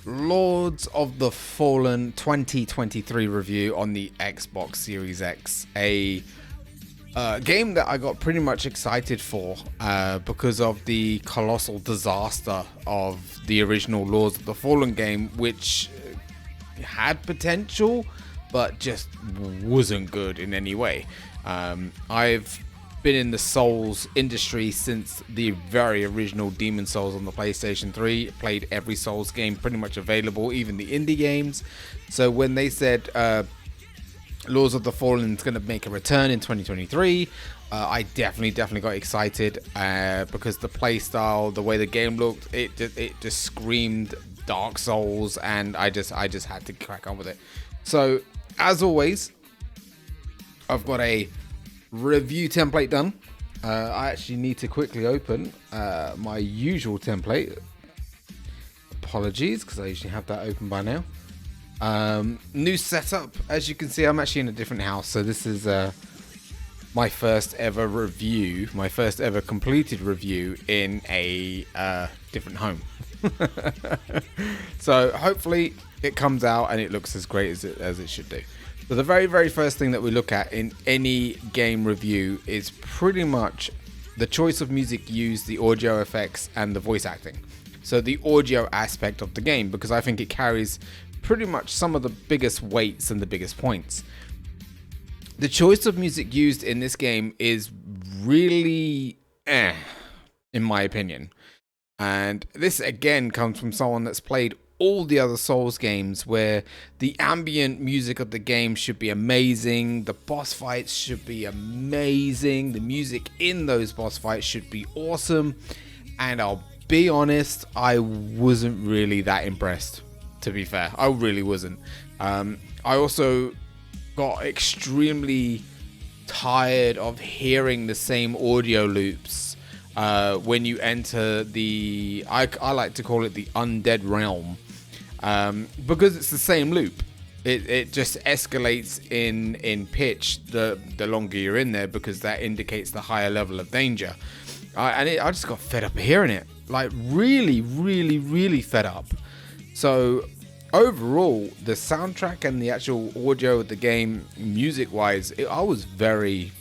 Lords of the Fallen 2023 review on the Xbox Series X. A game that I got pretty much excited for because of the colossal disaster of the original Lords of the Fallen game, which had potential but just wasn't good in any way. I've been in the Souls industry since the very original Demon Souls on the PlayStation 3. Played every Souls game pretty much available, even the indie games. So when they said Lords of the Fallen is going to make a return in 2023, I definitely got excited because the playstyle, the way the game looked, it just screamed Dark Souls, and I just had to crack on with it. So as always, I've got a review template done. I actually need to quickly open my usual template. Apologies, because I usually have that open by now. New setup. As you can see, I'm actually in a different house, so this is my first ever review, my first ever completed review in a different home. So hopefully it comes out and it looks as great as it should do. So the very first thing that we look at in any game review is pretty much the choice of music used, the audio effects, and the voice acting. So the audio aspect of the game, because I think it carries pretty much some of the biggest weights and the biggest points. The choice of music used in this game is really in my opinion. And this again comes from someone that's played all the other Souls games, where the ambient music of the game should be amazing, the boss fights should be amazing, the music in those boss fights should be awesome, and I'll be honest, I wasn't really that impressed, to be fair. I really wasn't. I also got extremely tired of hearing the same audio loops when you enter the, I like to call it the undead realm. Because it's the same loop. It just escalates in pitch the longer you're in there, because that indicates the higher level of danger. I just got fed up of hearing it. Like really fed up. So overall, the soundtrack and the actual audio of the game, music-wise, I was very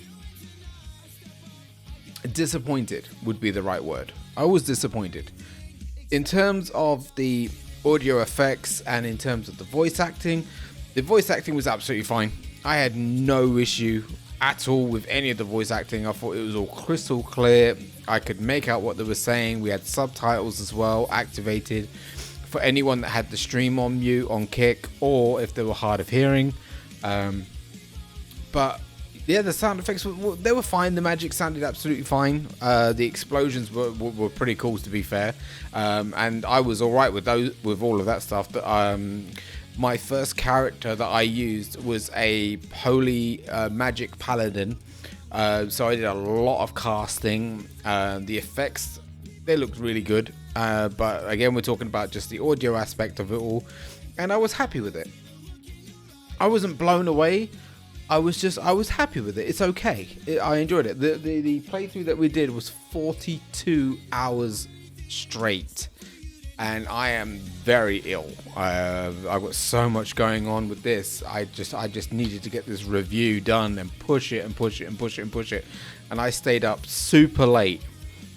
disappointed, would be the right word. I was disappointed. In terms of the audio effects and in terms of the voice acting was absolutely fine. I had no issue at all with any of the voice acting. I thought it was all crystal clear. I could make out what they were saying. We had subtitles as well activated for anyone that had the stream on mute on Kick, or if they were hard of hearing. But yeah, the sound effects they were fine. The magic sounded absolutely fine. The explosions were pretty cool, to be fair. And I was all right with all of that stuff. But my first character that I used was a holy magic paladin. So I did a lot of casting. The effects, they looked really good. But again, we're talking about just the audio aspect of it all, and I was happy with it. I wasn't blown away. I was happy with it. It's okay. I enjoyed it. The playthrough that we did was 42 hours straight, and I am very ill. I've got so much going on with this. I just needed to get this review done and push it. And I stayed up super late.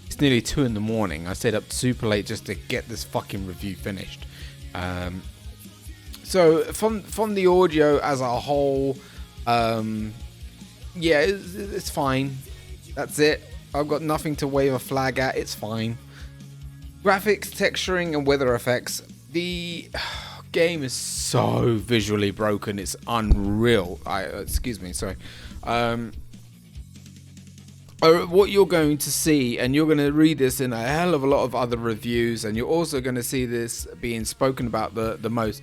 It's nearly 2 a.m. I stayed up super late just to get this fucking review finished. So from the audio as a whole, yeah, it's fine. That's it. I've got nothing to wave a flag at. It's fine. Graphics, texturing, and weather effects. The game is so visually broken. It's unreal. Excuse me. Sorry. What you're going to see, and you're going to read this in a hell of a lot of other reviews, and you're also going to see this being spoken about the most.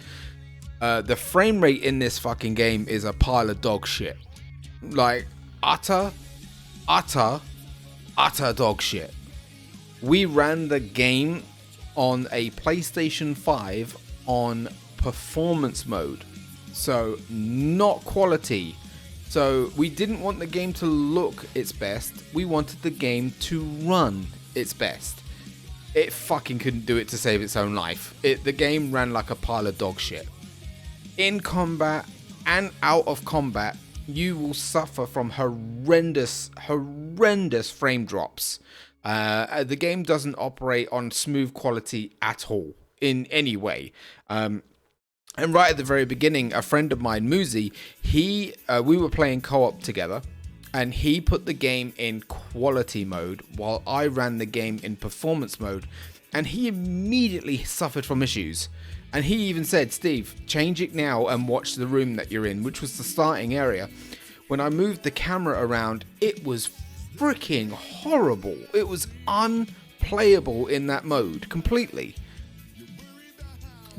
The frame rate in this fucking game is a pile of dog shit. Like, utter dog shit. We ran the game on a PlayStation 5 on performance mode. So, not quality. So, we didn't want the game to look its best. We wanted the game to run its best. it fucking couldn't do it to save its own life. The game ran like a pile of dog shit. In combat and out of combat, you will suffer from horrendous frame drops. The game doesn't operate on smooth quality at all in any way. And right at the very beginning, a friend of mine, Muzi, we were playing co-op together, and he put the game in quality mode while I ran the game in performance mode, and he immediately suffered from issues. And he even said, Steve, change it now and watch the room that you're in, which was the starting area. When I moved the camera around, it was freaking horrible. It was unplayable in that mode completely.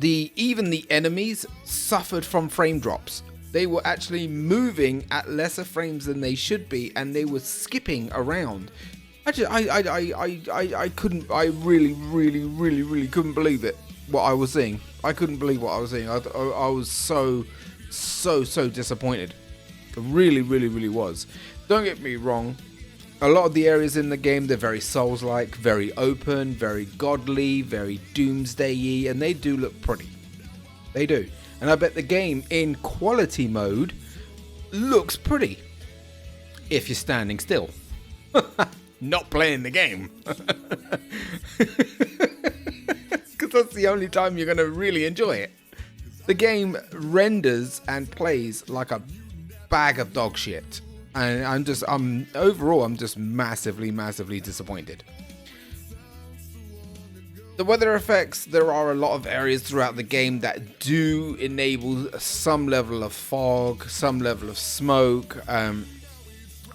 Even the enemies suffered from frame drops. They were actually moving at lesser frames than they should be, and they were skipping around. I really couldn't believe it. What I was seeing. I couldn't believe what I was seeing. I was so disappointed. I really was. Don't get me wrong. A lot of the areas in the game, they're very Souls-like, very open, very godly, very doomsday-y, and they do look pretty. They do. And I bet the game in quality mode looks pretty. If you're standing still. Not playing the game. Because that's the only time you're going to really enjoy it. The game renders and plays like a bag of dog shit. And overall, I'm just massively disappointed. The weather effects, there are a lot of areas throughout the game that do enable some level of fog, some level of smoke. I'm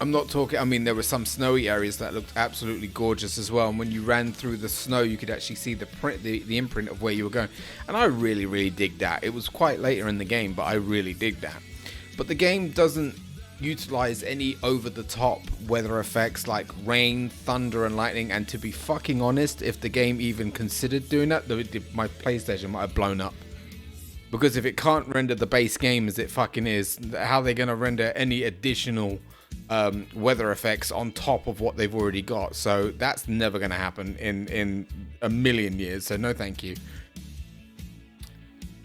not talking, I mean, there were some snowy areas that looked absolutely gorgeous as well. And when you ran through the snow, you could actually see the imprint of where you were going. And I really dig that. It was quite later in the game, but I really dig that. But the game doesn't utilize any over-the-top weather effects like rain, thunder, and lightning. And to be fucking honest, if the game even considered doing that, my PlayStation might have blown up. Because if it can't render the base game as it fucking is, how are they going to render any additional weather effects on top of what they've already got? So that's never going to happen in a million years. So no thank you.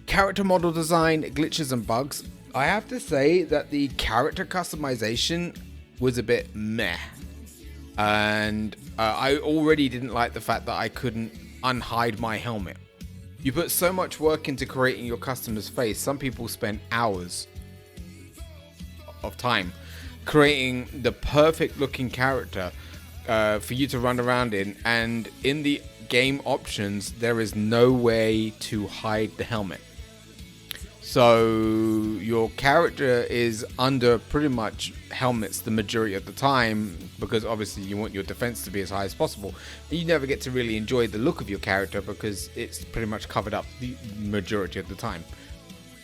Character model design, glitches and bugs. I have to say that the character customization was a bit meh. And I already didn't like the fact that I couldn't unhide my helmet. You put so much work into creating your customer's face. Some people spend hours of time creating the perfect looking character for you to run around in. And in the game options, there is no way to hide the helmet. So your character is under pretty much helmets the majority of the time, because obviously you want your defense to be as high as possible. You never get to really enjoy the look of your character because it's pretty much covered up the majority of the time.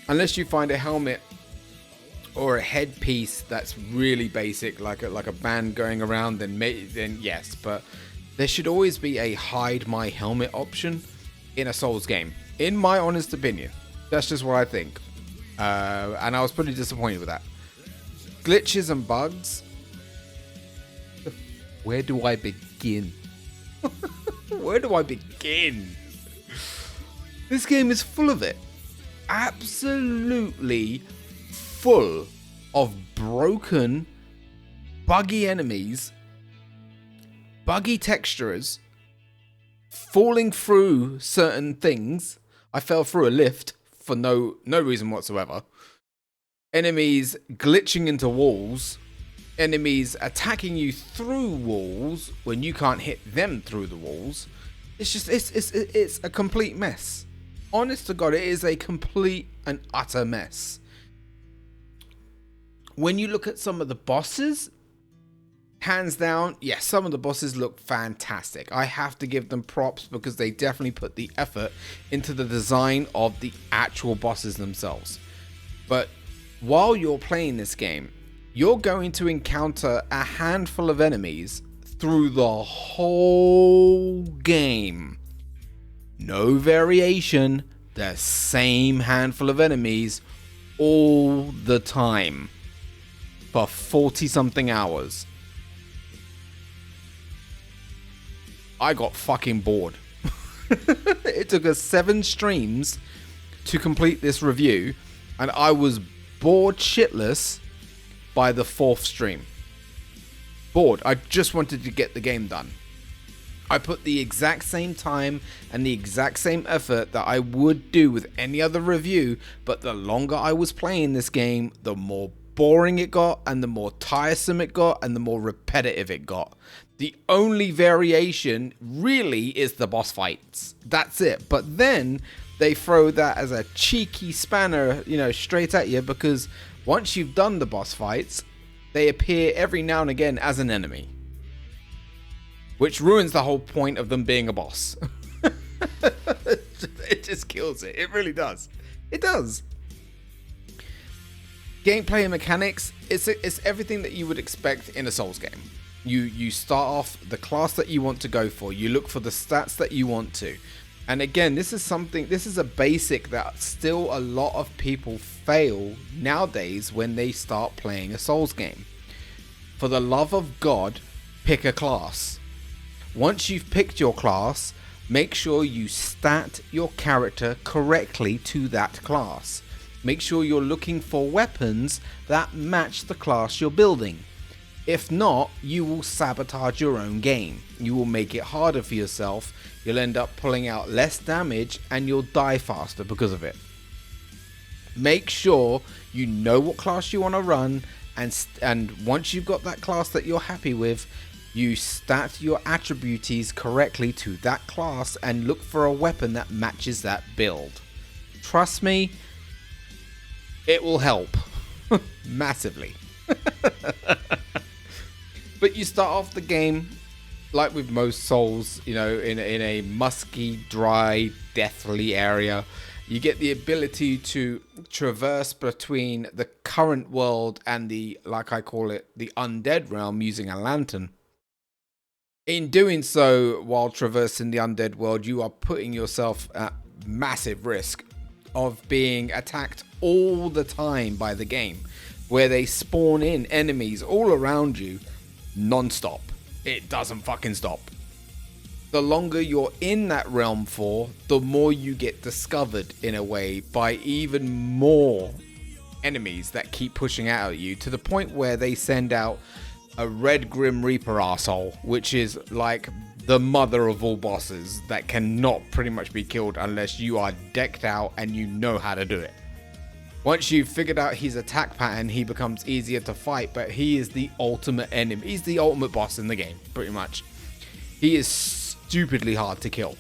Unless you find a helmet or a headpiece that's really basic, like a band going around, then yes. But there should always be a hide my helmet option in a Souls game, in my honest opinion. That's just what I think. And I was pretty disappointed with that. Glitches and bugs. Where do I begin? Where do I begin? This game is full of it. Absolutely full of broken, buggy enemies, buggy textures, falling through certain things. I fell through a lift for no reason whatsoever. Enemies glitching into walls. Enemies attacking you through walls when you can't hit them through the walls. It's a complete mess. Honest to God, it is a complete and utter mess. When you look at some of the bosses, hands down, yes, some of the bosses look fantastic. I have to give them props because they definitely put the effort into the design of the actual bosses themselves. But while you're playing this game, you're going to encounter a handful of enemies through the whole game. No variation, the same handful of enemies all the time for 40 something hours. I got fucking bored. It took us 7 streams to complete this review, and I was bored shitless by the 4th stream. Bored. I just wanted to get the game done. I put the exact same time and the exact same effort that I would do with any other review, but the longer I was playing this game, the more boring it got, and the more tiresome it got, and the more repetitive it got. The only variation really is the boss fights. That's it. But then they throw that as a cheeky spanner, straight at you, because once you've done the boss fights, they appear every now and again as an enemy, which ruins the whole point of them being a boss. It just kills it. It really does. It does. Gameplay and mechanics, it's everything that you would expect in a Souls game. You start off the class that you want to go for. You look for the stats that you want to. And again, this is a basic that still a lot of people fail nowadays when they start playing a Souls game. For the love of God, pick a class. Once you've picked your class, make sure you stat your character correctly to that class. Make sure you're looking for weapons that match the class you're building. If not, you will sabotage your own game. You will make it harder for yourself. You'll end up pulling out less damage and you'll die faster because of it. Make sure you know what class you want to run, and once you've got that class that you're happy with, you stat your attributes correctly to that class and look for a weapon that matches that build. Trust me, it will help massively. But you start off the game like with most Souls, in a musky, dry, deathly area. You get the ability to traverse between the current world and the, like I call it, the undead realm using a lantern. In doing so, while traversing the undead world, you are putting yourself at massive risk of being attacked all the time by the game, where they spawn in enemies all around you non-stop. It doesn't fucking stop. The longer you're in that realm for, the more you get discovered in a way by even more enemies that keep pushing out at you, to the point where they send out a red Grim Reaper arsehole, which is like the mother of all bosses that cannot pretty much be killed unless you are decked out and you know how to do it. Once you've figured out his attack pattern, he becomes easier to fight, but he is the ultimate enemy. He's the ultimate boss in the game, pretty much. He is stupidly hard to kill.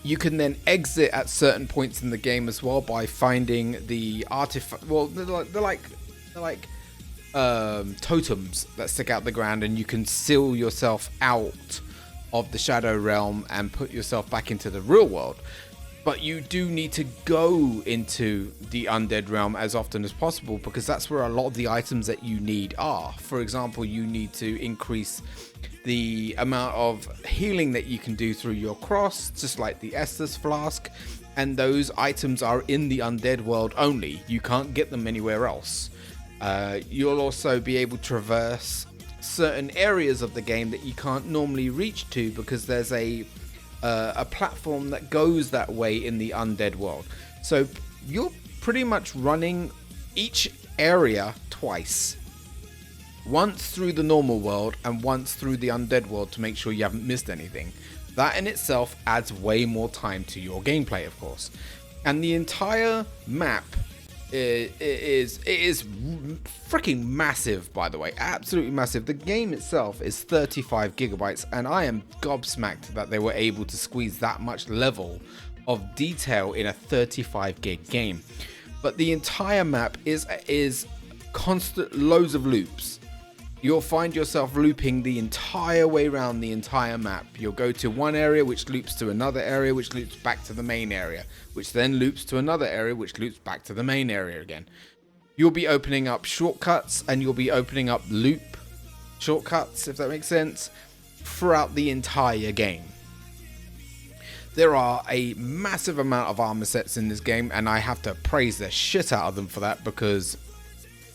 You can then exit at certain points in the game as well by finding the artifact. Well, they're like totems that stick out the ground, and you can seal yourself out of the Shadow Realm and put yourself back into the real world. But you do need to go into the undead realm as often as possible, because that's where a lot of the items that you need are. For example, you need to increase the amount of healing that you can do through your cross, just like the Estus flask, and those items are in the undead world only. You can't get them anywhere else. You'll also be able to traverse certain areas of the game that you can't normally reach to, because there's a platform that goes that way in the undead world. So you're pretty much running each area twice. Once through the normal world and once through the undead world to make sure you haven't missed anything. That in itself adds way more time to your gameplay, of course. And the entire map is freaking massive, by the way. Absolutely massive. The game itself is 35 gigabytes, and I am gobsmacked that they were able to squeeze that much level of detail in a 35 gig game. But the entire map is constant, loads of loops. You'll find yourself looping the entire way around the entire map. You'll go to one area, which loops to another area, which loops back to the main area, which then loops to another area, which loops back to the main area again. You'll be opening up shortcuts, and you'll be opening up loop shortcuts, if that makes sense, throughout the entire game. There are a massive amount of armor sets in this game, and I have to praise the shit out of them for that, because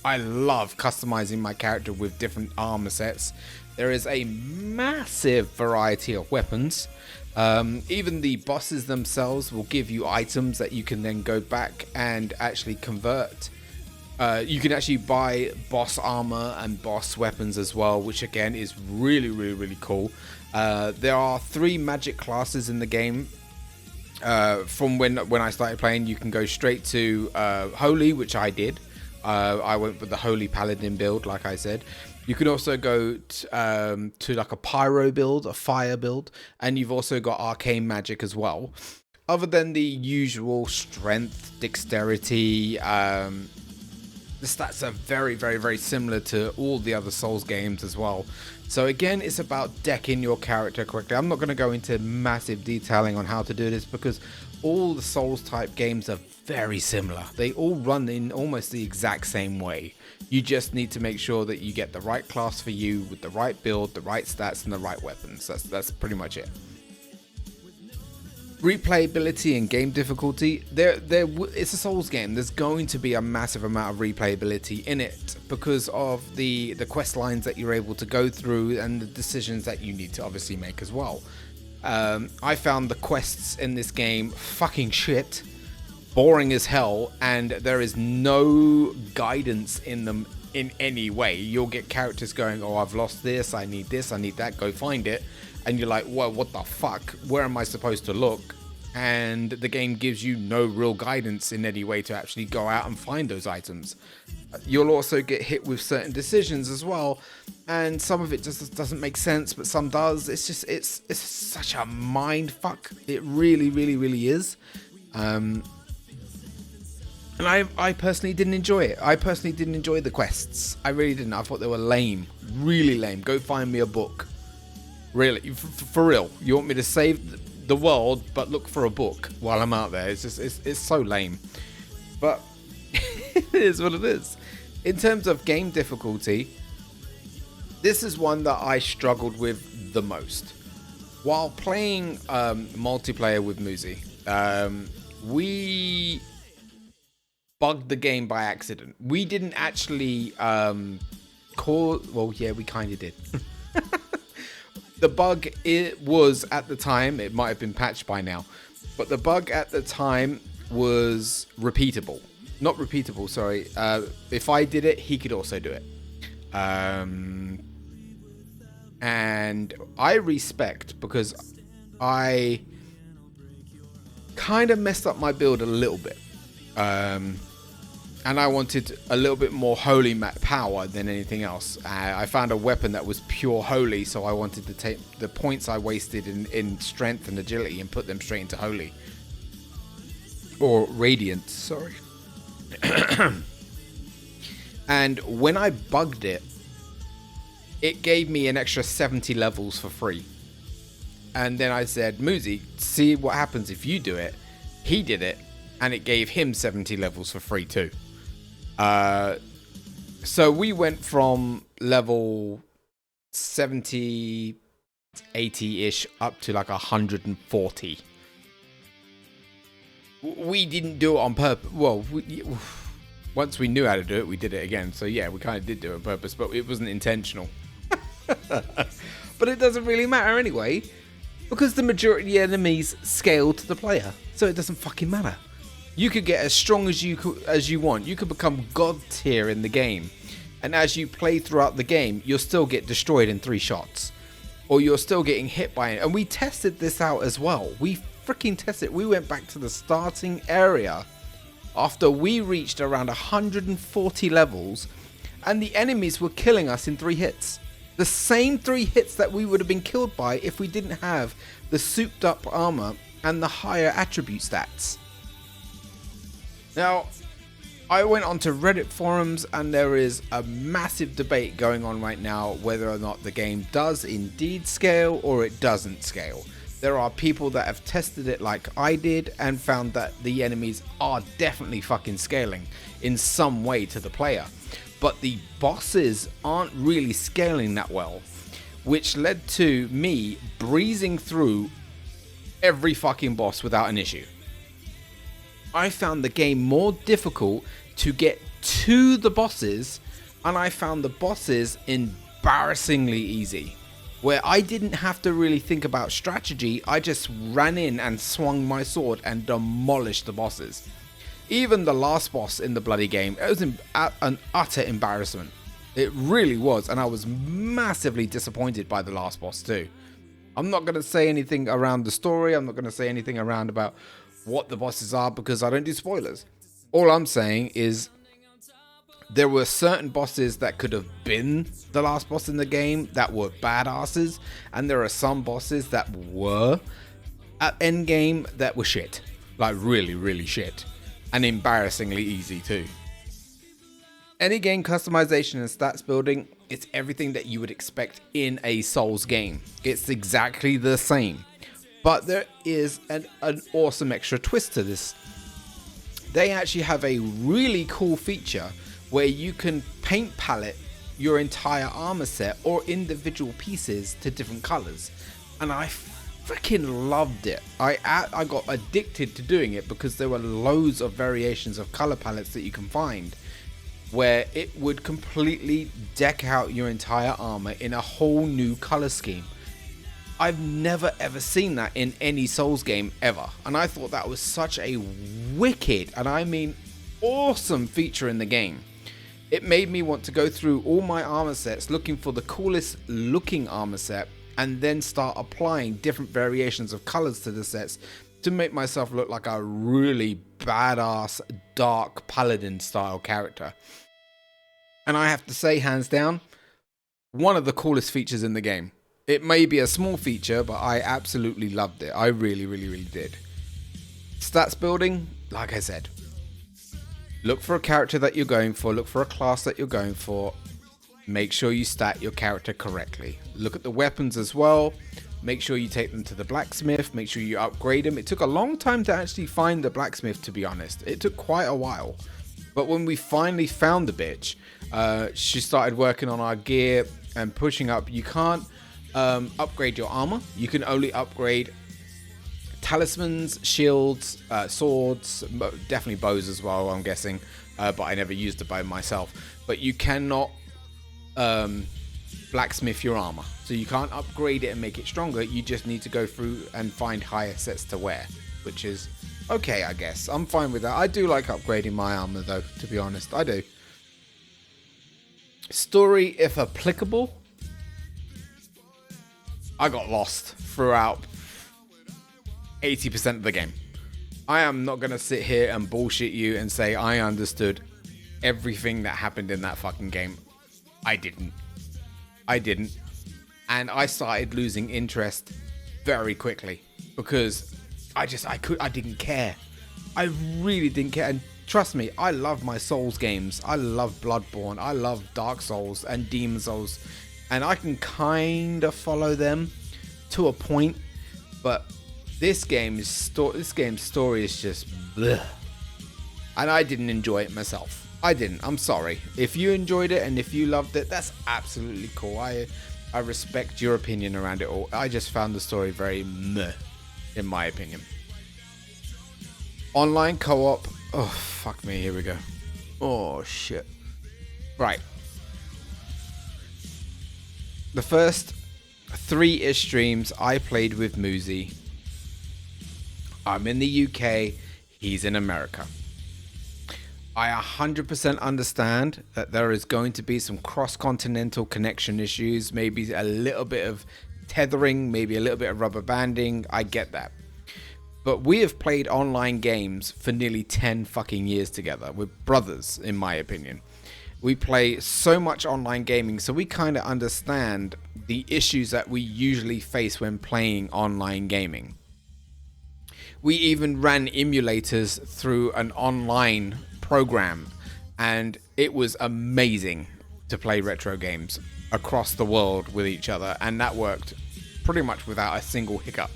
I love customizing my character with different armor sets. There is a massive variety of weapons. Even the bosses themselves will give you items that you can then go back and actually convert. You can actually buy boss armor and boss weapons as well, which again is really, really, really cool. There are 3 magic classes in the game. From when I started playing, you can go straight to Holy, which I did. I went with the Holy Paladin build, like I said. You can also go to like a Pyro build, a Fire build, and you've also got Arcane Magic as well. Other than the usual Strength, Dexterity, the stats are very, very, very similar to all the other Souls games as well. So again, it's about decking your character correctly. I'm not going to go into massive detailing on how to do this because all the Souls type games are very similar. They all run in almost the exact same way. You just need to make sure that you get the right class for you with the right build, the right stats, and the right weapons. That's pretty much it. Replayability and game difficulty, it's a Souls game. There's going to be a massive amount of replayability in it because of the quest lines that you're able to go through and the decisions that you need to obviously make as well. I found the quests in this game fucking shit, boring as hell, and there is no guidance in them in any way. You'll get characters going, oh, I've lost this, I need that, go find it. And you're like, well, what the fuck? Where am I supposed to look? And the game gives you no real guidance in any way to actually go out and find those items. You'll also get hit with certain decisions as well, and some of it just doesn't make sense, but some does. It's such a mind fuck. It really, really, really is. And I personally didn't enjoy it. I personally didn't enjoy the quests. I really didn't. I thought they were lame, really lame. Go find me a book. Really, for real. You want me to save the world, but look for a book while I'm out there? It's so lame. But it is what it is. In terms of game difficulty, this is one that I struggled with the most. While playing multiplayer with Muzi, we bugged the game by accident. We didn't actually well, yeah, we kind of did. The bug, it was at the time, it might have been patched by now, but the bug at the time was repeatable. Not repeatable, sorry. If I did it, he could also do it. And I respect, because I kind of messed up my build a little bit. And I wanted a little bit more holy power than anything else. I found a weapon that was pure holy, so I wanted to take the points I wasted in strength and agility and put them straight into holy. Or radiant, sorry. And when I bugged it, it gave me an extra 70 levels for free. And then I said, Muzi, see what happens if you do it. He did it, and it gave him 70 levels for free too. So we went from level 70, 80-ish up to like 140. We didn't do it on purpose. Well, once we knew how to do it, we did it again. So yeah, we kind of did do it on purpose, but it wasn't intentional. But it doesn't really matter anyway, because the majority of the enemies scale to the player, so it doesn't fucking matter. You could get as strong as you want. You could become god tier in the game, and as you play throughout the game, you'll still get destroyed in 3 shots, or you're still getting hit by it. And we tested this out as well. We freaking tested it. We went back to the starting area after we reached around 140 levels, and the enemies were killing us in 3 hits. The same 3 hits that we would have been killed by if we didn't have the souped up armor and the higher attribute stats. Now, I went onto Reddit forums, and there is a massive debate going on right now whether or not the game does indeed scale or it doesn't scale. There are people that have tested it like I did and found that the enemies are definitely fucking scaling in some way to the player. But the bosses aren't really scaling that well, which led to me breezing through every fucking boss without an issue. I found the game more difficult to get to the bosses, and I found the bosses embarrassingly easy. where I didn't have to really think about strategy. I just ran in and swung my sword and demolished the bosses. Even the last boss in the bloody game, it was an utter embarrassment. It really was, and I was massively disappointed by the last boss too. I'm not going to say anything around the story. I'm not going to say anything around about what the bosses are because I don't do spoilers. All I'm saying is there were certain bosses that could have been the last boss in the game that were badasses, and there are some bosses that were at endgame that were shit. Like really, really shit. And embarrassingly easy too. Any game customization and stats building, it's everything that you would expect in a Souls game. It's exactly the same. But there is an awesome extra twist to this. They actually have a really cool feature where you can paint palette your entire armor set or individual pieces to different colors, and I freaking loved it. I got addicted to doing it because there were loads of variations of color palettes that you can find where it would completely deck out your entire armor in a whole new color scheme. I've never ever seen that in any Souls game ever, and I thought that was such a wicked, and I mean awesome feature in the game. It made me want to go through all my armor sets looking for the coolest looking armor set and then start applying different variations of colors to the sets to make myself look like a really badass dark paladin style character. And I have to say, hands down, one of the coolest features in the game. It may be a small feature, but I absolutely loved it. I really, really, really did. Stats building, like I said, look for a character that you're going for, look for a class that you're going for, make sure you stat your character correctly. Look at the weapons as well, make sure you take them to the blacksmith, make sure you upgrade them. It took a long time to actually find the blacksmith, to be honest. It took quite a while. But when we finally found the bitch, she started working on our gear and pushing up. You can't upgrade your armor, you can only upgrade talismans, shields, swords, definitely bows as well, I'm guessing, but I never used a bow myself. But you cannot blacksmith your armor, so you can't upgrade it and make it stronger. You just need to go through and find higher sets to wear, which is okay, I guess. I'm fine with that. I do like upgrading my armor though, to be honest, I do. Story, if applicable, I got lost throughout 80% of the game. I am not going to sit here and bullshit you and say I understood everything that happened in that fucking game. I didn't. And I started losing interest very quickly because I didn't care. I really didn't care. And trust me, I love my Souls games. I love Bloodborne. I love Dark Souls and Demon Souls. And I can kind of follow them to a point, but this game's story is just bleh. And I didn't enjoy it myself. I didn't. I'm sorry. If you enjoyed it and if you loved it, that's absolutely cool. I respect your opinion around it all. I just found the story very meh, in my opinion. Online co-op. Oh, fuck me. Here we go. Oh, shit. Right. The first 3-ish streams I played with Muzi. I'm in the UK, he's in America. I 100% understand that there is going to be some cross-continental connection issues, maybe a little bit of tethering, maybe a little bit of rubber banding. I get that. But we have played online games for nearly 10 fucking years together. We're brothers, in my opinion. We play so much online gaming, so we kind of understand the issues that we usually face when playing online gaming. We even ran emulators through an online program, and it was amazing to play retro games across the world with each other, and that worked pretty much without a single hiccup.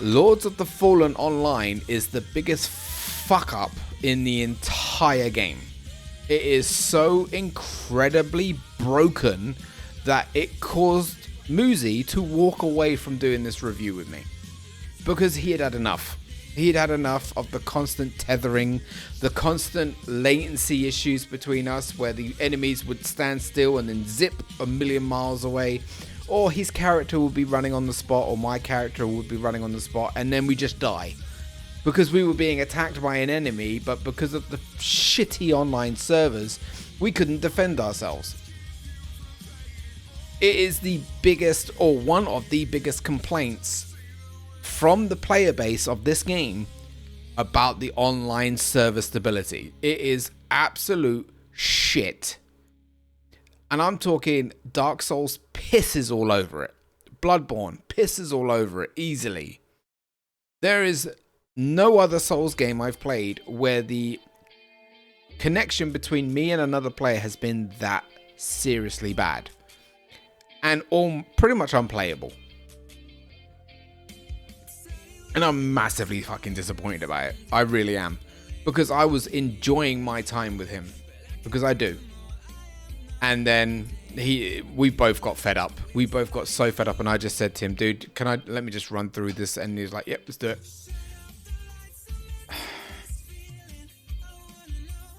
Lords of the Fallen Online is the biggest fuck up in the entire game. It is so incredibly broken that it caused Muzi to walk away from doing this review with me because he had had enough. He'd had enough of the constant tethering, the constant latency issues between us where the enemies would stand still and then zip a million miles away, or his character would be running on the spot, or my character would be running on the spot, and then we just die. Because we were being attacked by an enemy, but because of the shitty online servers, we couldn't defend ourselves. It is the biggest, or one of the biggest complaints from the player base of this game about the online server stability. It is absolute shit. And I'm talking Dark Souls pisses all over it. Bloodborne pisses all over it easily. There is no other Souls game I've played where the connection between me and another player has been that seriously bad. And all pretty much unplayable. And I'm massively fucking disappointed about it. I really am. Because I was enjoying my time with him. Because I do. And then we both got fed up. We both got so fed up, and I just said to him, dude, let me just run through this? And he was like, yep, let's do it.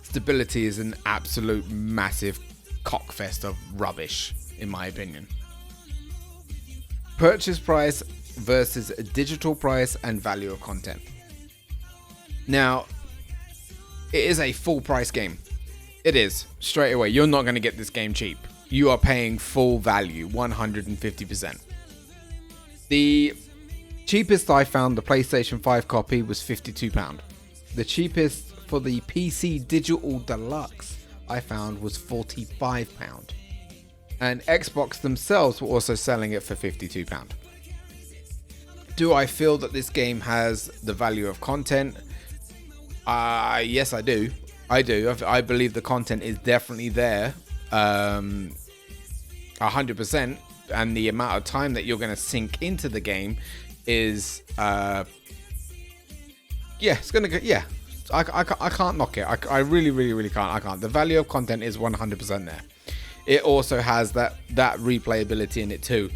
Stability is an absolute massive cockfest of rubbish, in my opinion. Purchase price versus digital price and value of content. Now, it is a full price game. It is, straight away. You're not going to get this game cheap. You are paying full value, 150%. The cheapest I found, the PlayStation 5 copy, was £52. The cheapest for the PC Digital Deluxe I found was £45. And Xbox themselves were also selling it for £52. Do I feel that this game has the value of content? Yes, I do. I believe the content is definitely there, 100%, and the amount of time that you're going to sink into the game is, it's going to go. Yeah, I can't knock it. I really can't. I can't. The value of content is 100% there. It also has that replayability in it too.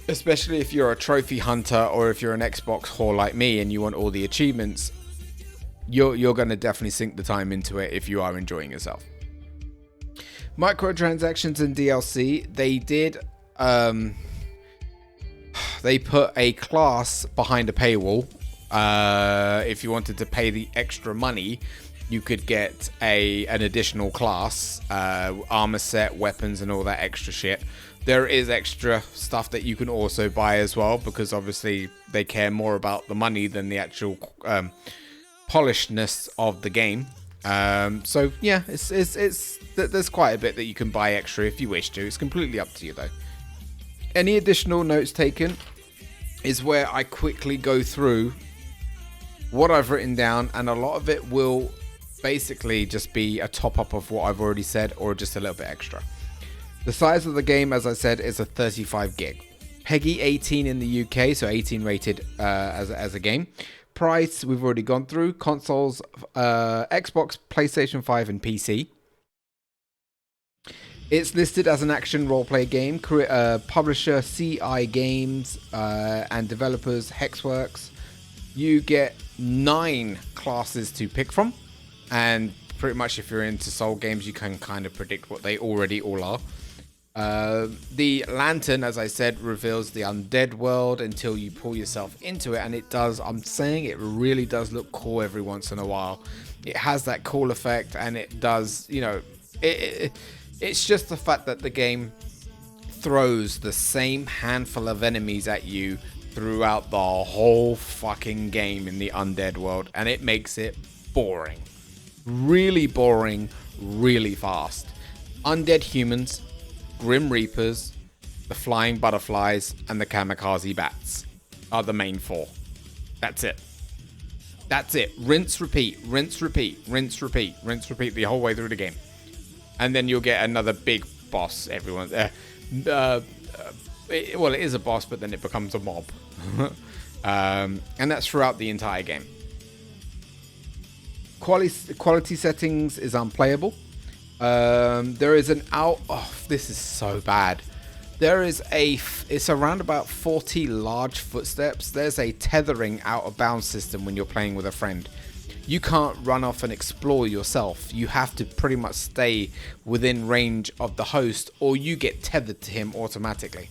Especially if you're a trophy hunter or if you're an Xbox whore like me and you want all the achievements, you're going to definitely sink the time into it if you are enjoying yourself. Microtransactions and DLC, they put a class behind a paywall. If you wanted to pay the extra money, you could get an additional class, armor set, weapons, and all that extra shit. There is extra stuff that you can also buy as well, because obviously they care more about the money than the actual polishedness of the game. So yeah, there's quite a bit that you can buy extra if you wish to. It's completely up to you though. Any additional notes taken is where I quickly go through what I've written down, and a lot of it will basically just be a top up of what I've already said, or just a little bit extra. The size of the game, as I said, is a 35 gig. PEGI 18 in the UK, so 18 rated as a game. Price, we've already gone through. Consoles, Xbox, PlayStation 5, and PC. It's listed as an action roleplay game. Publisher CI Games, and developers Hexworks. You get 9 classes to pick from, and pretty much if you're into Soul games, you can kind of predict what they already all are. The lantern, as I said, reveals the undead world until you pull yourself into it, and it does, I'm saying, it really does look cool every once in a while. It has that cool effect, and it does, it's just the fact that the game throws the same handful of enemies at you throughout the whole fucking game in the undead world, and it makes it boring. Really boring, really fast. Undead humans, Grim Reapers, the Flying Butterflies, and the Kamikaze Bats are the main 4. That's it. That's it. Rinse, repeat, rinse, repeat, rinse, repeat, rinse, repeat the whole way through the game. And then you'll get another big boss. It is a boss, but then it becomes a mob. And that's throughout the entire game. Quality settings is unplayable. There is an this is so bad. There is it's around about 40 large footsteps. There's a tethering out of bounds system when you're playing with a friend. You can't run off and explore yourself. You have to pretty much stay within range of the host, or you get tethered to him automatically.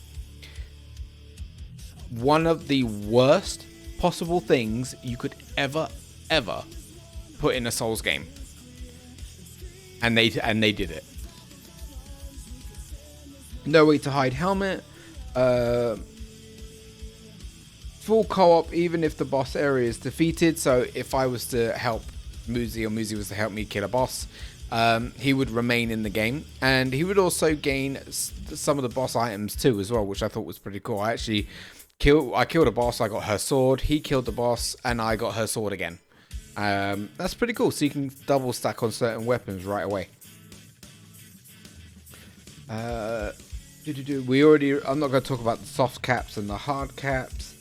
One of the worst possible things you could ever put in a Souls game. And they did it. No way to hide helmet. Full co-op even if the boss area is defeated. So if I was to help Muzi, or Muzi was to help me kill a boss, he would remain in the game, and he would also gain some of the boss items too as well, which I thought was pretty cool. I killed a boss, I got her sword, he killed the boss, and I got her sword again. That's pretty cool. So you can double stack on certain weapons right away. I'm not going to talk about the soft caps and the hard caps.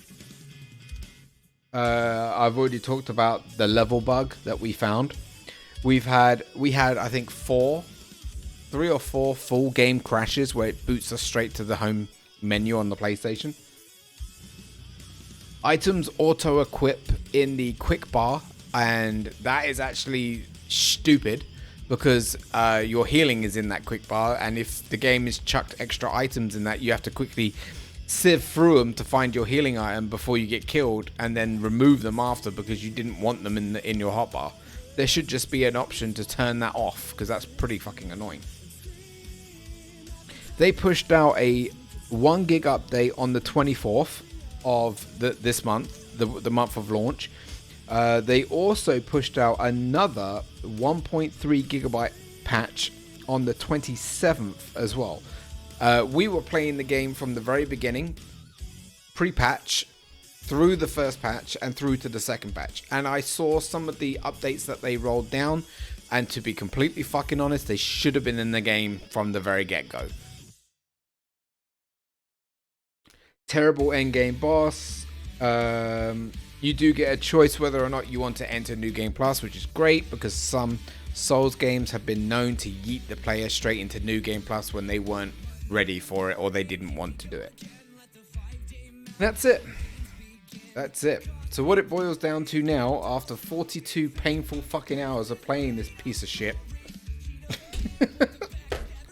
I've already talked about the level bug that we found. We had I think 3 or 4 full game crashes where it boots us straight to the home menu on the PlayStation. Items auto equip in the quick bar, and that is actually stupid because your healing is in that quick bar, and if the game is chucked extra items in that, you have to quickly sieve through them to find your healing item before you get killed, and then remove them after because you didn't want them in your hotbar. There should just be an option to turn that off, because that's pretty fucking annoying. They pushed out a 1 gig update on the 24th of this month, the month of launch. They also pushed out another 1.3 gigabyte patch on the 27th as well. We were playing the game from the very beginning, pre-patch, through the first patch and through to the second patch, and I saw some of the updates that they rolled down, and to be completely fucking honest, they should have been in the game from the very get-go. Terrible endgame boss. You do get a choice whether or not you want to enter New Game Plus, which is great because some Souls games have been known to yeet the player straight into New Game Plus when they weren't ready for it or they didn't want to do it. That's it. So what it boils down to now, after 42 painful fucking hours of playing this piece of shit,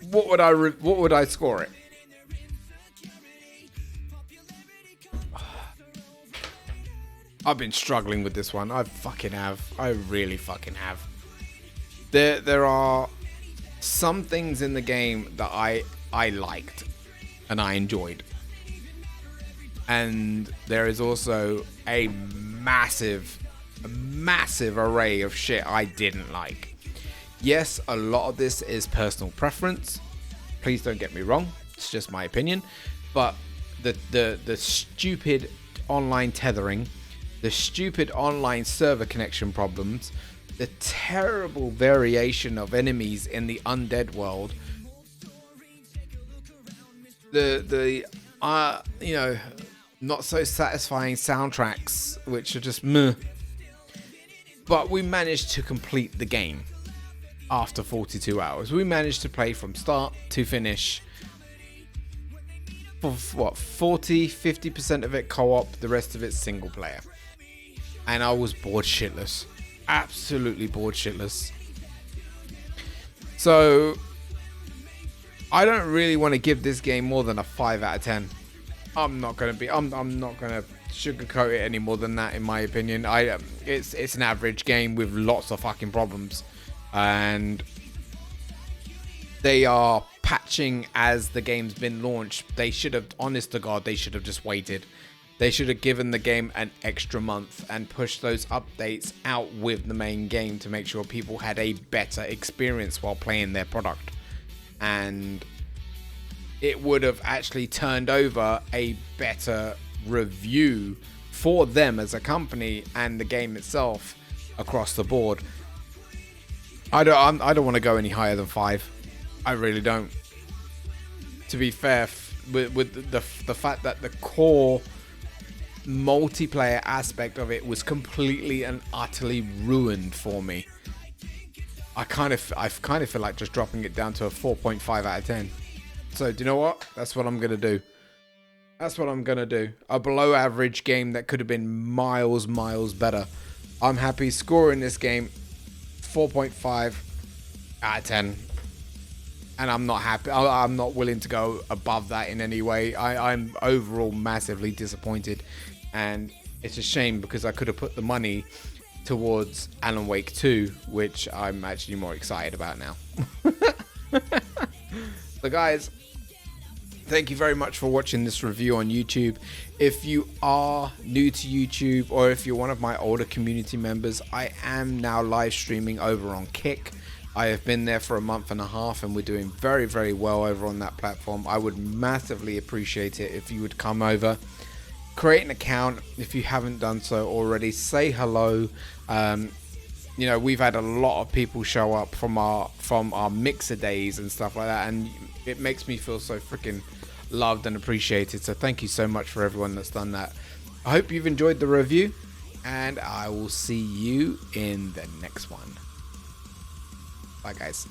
what would I score it? I've been struggling with this one. I really fucking have. There are some things in the game that I liked and I enjoyed. And there is also a massive array of shit I didn't like. Yes, a lot of this is personal preference. Please don't get me wrong. It's just my opinion. But the stupid online tethering, the stupid online server connection problems, the terrible variation of enemies in the undead world, the not so satisfying soundtracks, which are just meh. But we managed to complete the game after 42 hours. We managed to play from start to finish. For what, 40-50% of it co-op, the rest of it single player. And I was bored shitless. Absolutely bored shitless. So I don't really want to give this game more than a 5 out of 10. I'm not gonna sugarcoat it any more than that, in my opinion. It's an average game with lots of fucking problems, and they are patching as the game's been launched. They should have, honest to God, they should have just waited. They should have given the game an extra month and pushed those updates out with the main game to make sure people had a better experience while playing their product. And it would have actually turned over a better review for them as a company and the game itself across the board. I don't want to go any higher than 5. I really don't. To be fair, with the fact that the core multiplayer aspect of it was completely and utterly ruined for me, I kind of feel like just dropping it down to a 4.5 out of 10. So do you know what? That's what I'm going to do. That's what I'm going to do. A below average game that could have been miles better. I'm happy scoring this game 4.5 out of 10. And I'm not happy. I'm not willing to go above that in any way. I'm overall massively disappointed. And it's a shame because I could have put the money towards Alan Wake 2, which I'm actually more excited about now. So guys, thank you very much for watching this review on YouTube. If you are new to YouTube, or if you're one of my older community members, I am now live streaming over on Kick. I have been there for a month and a half and we're doing very well over on that platform. I would massively appreciate it if you would come over, create an account if you haven't done so already, say hello. You know, we've had a lot of people show up from our mixer days and stuff like that, and it makes me feel so freaking loved and appreciated. So thank you so much for everyone that's done that. I hope you've enjoyed the review, and I will see you in the next one. Bye guys.